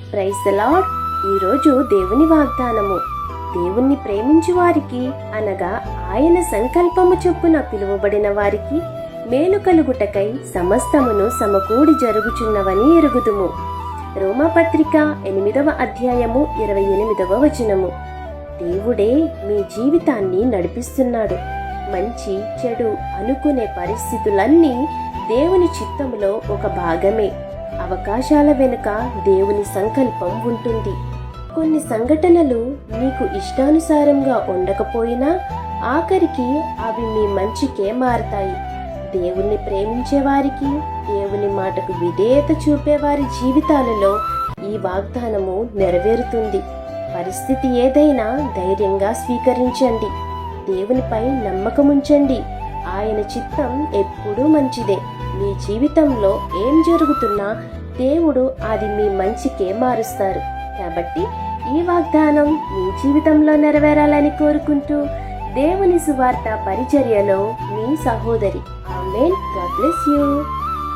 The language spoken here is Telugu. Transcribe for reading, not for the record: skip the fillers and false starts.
Praise the lord. ఈరోజు దేవుని వాగ్దానము. దేవుణ్ణి ప్రేమించు వారికి అనగా ఆయన సంకల్పము చొప్పున పిలువబడిన వారికి మేలు కలుగుటకై సమస్తమును సమకూడి జరుగుచున్నవని ఎరుగుదుము. రోమాపత్రిక 8వ అధ్యాయము 28వ వచనము. దేవుడే మీ జీవితాన్ని నడిపిస్తున్నాడు. మంచి చెడు అనుకునే పరిస్థితులన్నీ దేవుని చిత్తములో ఒక భాగమే. అవకాశాల వెనుక దేవుని సంకల్పం ఉంటుంది. కొన్ని సంఘటనలు మీకు ఇష్టానుసారంగా ఉండకపోయినా ఆఖరికి అవి మీ మంచికే మారతాయి. దేవుణ్ణి ప్రేమించే వారికి, దేవుని మాటకు విధేయత చూపే వారి జీవితాలలో ఈ వాగ్దానము నెరవేరుతుంది. పరిస్థితి ఏదైనా ధైర్యంగా స్వీకరించండి. దేవునిపై నమ్మకముంచండి. ఆయన చిత్తం ఎప్పుడూ మంచిదే. మీ జీవితంలో ఏం జరుగుతున్నా దేవుడు అది మీ మంచికే మారుస్తారు. కాబట్టి ఈ వాగ్దానం మీ జీవితంలో నెరవేరాలని కోరుకుంటూ దేవుని సువార్త పరిచర్యలో మీ సహోదరి. ఆమేన్. God bless you.